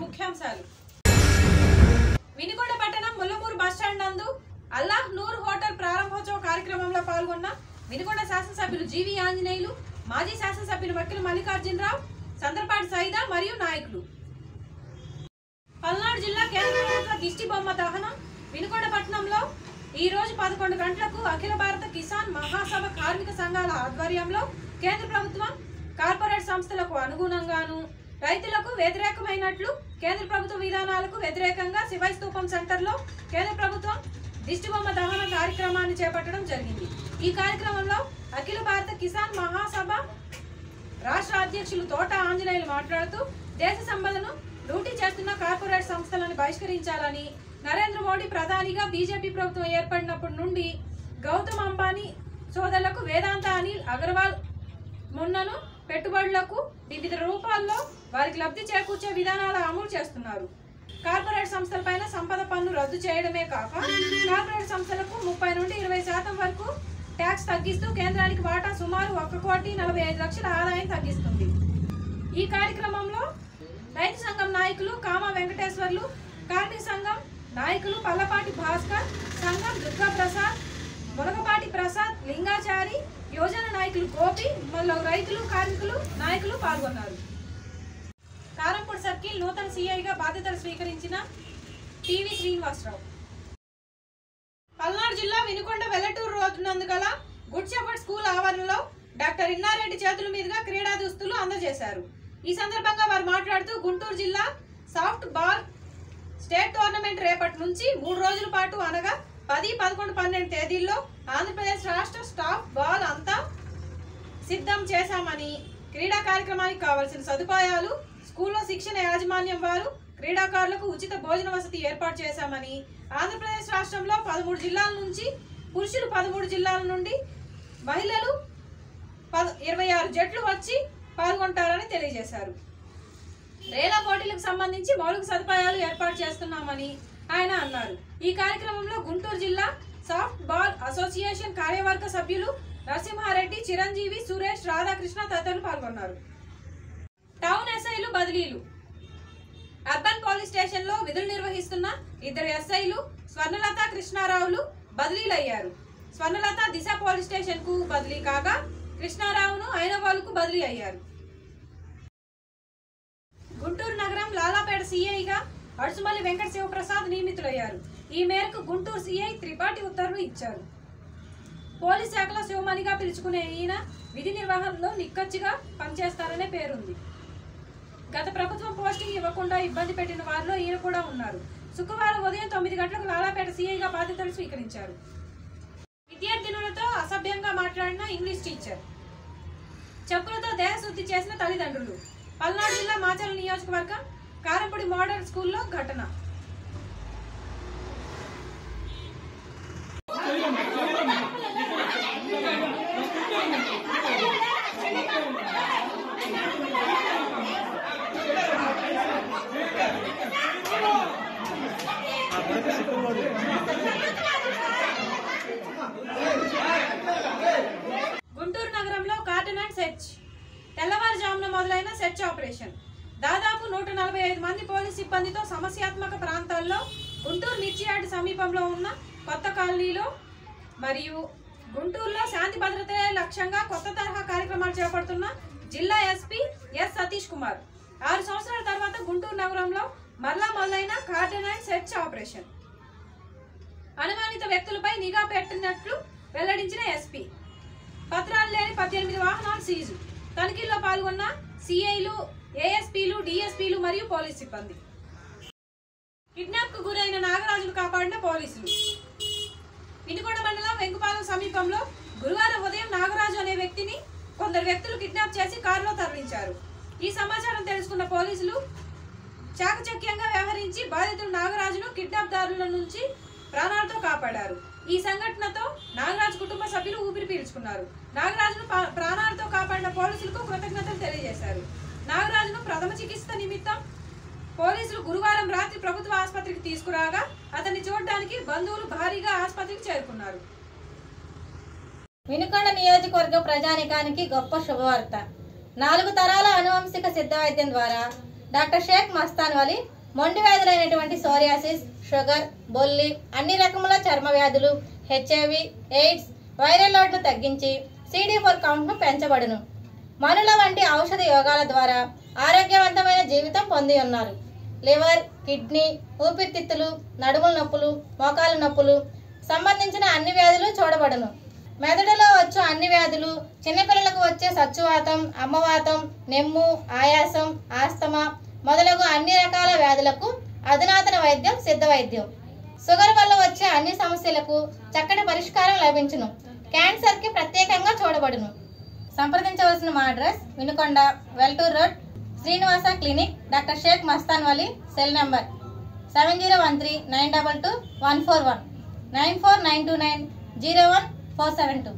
ముఖ్యాంశాలు. వినుకొండ పట్టణం ముల్లమూరు బస్టాండ్ నందు అల్లాహ్ నూర్ హోటల్ ప్రారంభోత్సవ కార్యక్రమంలో పాల్గొన్న వినుకొండ శాసనసభ్యులు జీవి ఆంజనేయులు, మాజీ శాసనసభ్యులు వకీలు మల్లికార్జునరావు, సందర్పాటి సైదా మరియు నాయకులు. పల్నాడు జిల్లా కేంద్ర ప్రభుత్వ దిష్టి బొమ్మ దహనం. వినుకొండ పట్టణంలో ఈ రోజు 11 గంటలకు అఖిల భారత కిసాన్ మహాసభ కార్మిక సంఘాల ఆధ్వర్యంలో కేంద్ర ప్రభుత్వం కార్పొరేట్ సంస్థలకు అనుగుణంగాను రైతులకు వ్యతిరేకమైనట్లు కేంద్ర ప్రభుత్వ విధానాలకు వ్యతిరేకంగా శివై స్తూపం సెంటర్లో కేంద్ర ప్రభుత్వం దిష్టిబొమ్మ దహన కార్యక్రమాన్ని చేపట్టడం జరిగింది. ఈ కార్యక్రమంలో అఖిల భారత కిసాన్ మహాసభ రాష్ట్ర అధ్యక్షులు తోట ఆంజనేయులు మాట్లాడుతూ దేశ సంపదను లూటీ చేస్తున్న కార్పొరేట్ సంస్థలను బహిష్కరించాలని, నరేంద్ర మోడీ ప్రధానిగా బీజేపీ ప్రభుత్వం ఏర్పడినప్పటి నుండి గౌతమ్ అంబానీ సోదరులకు వేదాంత అనిల్ అగర్వాల్ మొన్నను పెట్టుబడులకు వివిధ రూపాల్లో వారికి లబ్ధి చేకూర్చే విధానాలు అమలు చేస్తున్నారు. కార్పొరేట్ సంస్థలపైన సంపద పన్ను రద్దు చేయడమే కాక కార్పొరేట్ సంస్థలకు 30 నుండి 20% వరకు ట్యాక్స్ తగ్గిస్తూ కేంద్రానికి వాటా సుమారు 1,45,00,000 ఆదాయం తగ్గిస్తుంది. ఈ కార్యక్రమంలో రైతు సంఘం నాయకులు కామ వెంకటేశ్వర్లు, కార్మిక సంఘం నాయకులు పల్లపాటి భాస్కర్, సంఘం దుర్గా ప్రసాద్, మునగపాటి ప్రసాద్, లింగాచారి, యోజన నాయకులు గోపి, మొదలగు రైతులు, కార్మికులు, నాయకులు పాల్గొన్నారు. కారంపూడి సర్కిల్ నూతన సిఐగా బాధ్యతలు స్వీకరించిన టీవీ శ్రీనివాసరావు. పల్నాడు జిల్లా వినుకొండ వెల్లటూరు రోడ్డు నందు గల గుడ్ షెపర్డ్ స్కూల్ ఆవరణలో డాక్టర్ ఇన్నారెడ్డి చేతుల మీదుగా క్రీడా దుస్తులు అందజేశారు. ఈ సందర్భంగా వారు మాట్లాడుతూ గుంటూరు జిల్లా సాఫ్ట్ బాల్ స్టేట్ టోర్నమెంట్ రేపటి నుంచి 3 రోజుల పాటు అనగా 10, 11, 12 తేదీల్లో ఆంధ్రప్రదేశ్ రాష్ట్ర స్టాఫ్ బాల్ అంతా సిద్ధం చేశామని, క్రీడా కార్యక్రమానికి కావాల్సిన సదుపాయాలు స్కూల్లో శిక్షణ యాజమాన్యం వారు క్రీడాకారులకు ఉచిత భోజన వసతి ఏర్పాటు చేశామని, ఆంధ్రప్రదేశ్ రాష్ట్రంలో 13 జిల్లాల నుంచి పురుషులు 13 జిల్లాల నుండి మహిళలు 26 జట్లు వచ్చి పాల్గొంటారని తెలియజేశారు. రేలా పోటీలకు సంబంధించి మౌలిక సదుపాయాలు ఏర్పాటు చేస్తున్నామని ఆయన అన్నారు. ఈ కార్యక్రమంలో గుంటూరు జిల్లా సాఫ్ట్ బాల్ అసోసియేషన్ కార్యవర్గ సభ్యులు నరసింహారెడ్డి, చిరంజీవి, సురేష్, రాధాకృష్ణ తదితరులు పాల్గొన్నారు. టౌన్ ఎస్ఐలు బదిలీలు. అర్బన్ పోలీస్ స్టేషన్ లో విధులు నిర్వహిస్తున్న 2 ఎస్ఐలు స్వర్ణలత, కృష్ణారావులు బదిలీలయ్యారు. స్వర్ణలత దిశ పోలీస్ స్టేషన్ కు బదిలీ కాగా కృష్ణారావును ఐనవాలుకు బదిలీ అయ్యారు. గుంటూరు నగరం లాలాపేట సిఐగా అడుసుమల్లి వెంకట శివప్రసాద్ నియమితులయ్యారు. ఈ మేరకు గుంటూరు సిఐ త్రిపాఠి ఉత్తర్వులు ఇచ్చారు. పోలీస్ శాఖలో శివమణిగా పిలుచుకునే ఈయన విధి నిర్వహణలో నిక్కచ్చిగా పనిచేస్తారనే పేరుంది. గత ప్రభుత్వం పోస్టింగ్ ఇవ్వకుండా ఇబ్బంది పెట్టిన వారిలో ఈయన కూడా ఉన్నారు. శుక్రవారం ఉదయం 9 గంటలకు లాలాపేట సిఐగా బాధ్యతలు స్వీకరించారు. విద్యార్థినులతో అసభ్యంగా మాట్లాడిన ఇంగ్లీష్ టీచర్, చెప్పులతో దేహశుద్ధి చేసిన తల్లిదండ్రులు. పల్నాడు జిల్లా మాచర్ల నియోజకవర్గం కారంపూడి మోడల్ స్కూల్లో ఘటన. గుంటూరు నగరంలో కార్డన్ అండ్ సెర్చ్. తెల్లవారుజామున మొదలైన సెర్చ్ ఆపరేషన్. దాదాపు 145 మంది పోలీస్ సిబ్బందితో సమస్యాత్మక ప్రాంతాల్లో గుంటూరు మిర్చియార్డ్ సమీపంలో ఉన్న కొత్త కాలనీలో మరియు గుంటూరులో శాంతి భద్రతలే లక్ష్యంగా కొత్త తరహా కార్యక్రమాలు చేపడుతున్న జిల్లా ఎస్పీ ఎస్ సతీష్ కుమార్ 6 సంవత్సరాల తర్వాత గుంటూరు నగరంలో మరలా మొదలైన కార్డన్ అండ్ సెర్చ్ ఆపరేషన్. అనుమానిత వ్యక్తులపై నిఘా పెట్టినట్లు వెల్లడించిన ఎస్పీ. పత్రాలు లేని 18 వాహనాలు సీజు. తనిఖీల్లో పాల్గొన్న సిఐలు, ఏఎస్పీలు, డిఎస్పీలు మరియు పోలీస్ సిబ్బంది. కిడ్నాప్ కు గురైన నాగరాజును కాపాడిన పోలీసులు. వినుకొండ మండలం వెంకుపాలెం సమీపంలో గురువారం ఉదయం నాగరాజు అనే వ్యక్తిని కొందరు వ్యక్తులు కిడ్నాప్ చేసి కారులో తరలించారు. ఈ సమాచారం తెలుసుకున్న పోలీసులు చాకచక్యంగా వ్యవహరించి బాధితుడు నాగరాజును కిడ్నాప్ దారుల నుంచి ప్రాణాలతో కాపాడారు. ఈ సంఘటనతో నాగరాజు కుటుంబ సభ్యులు ఊపిరి పీల్చుకున్నారు. నాగరాజును ప్రాణాలతో కాపాడిన పోలీసులకు కృతజ్ఞతలు తెలియజేశారు. నాగరాజును ప్రథమ చికిత్స నిమిత్తం పోలీసులు గురువారం రాత్రి ప్రభుత్వ ఆసుపత్రికి తీసుకురాగా అతన్ని చూడడానికి బంధువులు భారీగా ఆసుపత్రికి చేరుకున్నారు. వినుకొండ నియోజకవర్గ ప్రజానికానికి గొప్ప శుభవార్త. 4 తరాల అనువంశిక సిద్ధ వైద్యం ద్వారా డాక్టర్ షేక్ మస్తాన్ వలి మొండి వ్యాధులైనటువంటి సోరియాసిస్, షుగర్, బొల్లి, అన్ని రకముల చర్మ వ్యాధులు, హెచ్ఐవి, ఎయిడ్స్, వైరల్ లోడ్ను తగ్గించి CD4 కౌంట్ను పెంచబడును. మనుల వంటి ఔషధ యోగాల ద్వారా ఆరోగ్యవంతమైన జీవితం పొంది ఉన్నారు. లివర్, కిడ్నీ, ఊపిరితిత్తులు, నడుముల నొప్పులు, మోకాల నొప్పులు సంబంధించిన అన్ని వ్యాధులు చూడబడును. మెదడులో వచ్చు అన్ని వ్యాధులు, చిన్నపిల్లలకు వచ్చే సచ్చువాతం, అమ్మవాతం, నెమ్ము, ఆయాసం, ఆస్తమా మొదలగు అన్ని రకాల వ్యాధులకు అధునాతన వైద్యం సిద్ధ వైద్యం. షుగర్ వల్ల వచ్చే అన్ని సమస్యలకు చక్కటి పరిష్కారం లభించును. క్యాన్సర్కి ప్రత్యేకంగా చూడబడును. సంప్రదించవలసిన మా address Vinukonda, Veltur road, Srinivasa clinic, doctor Sheikh Mastan Vali. Cell number 7013922141, 9492901 472.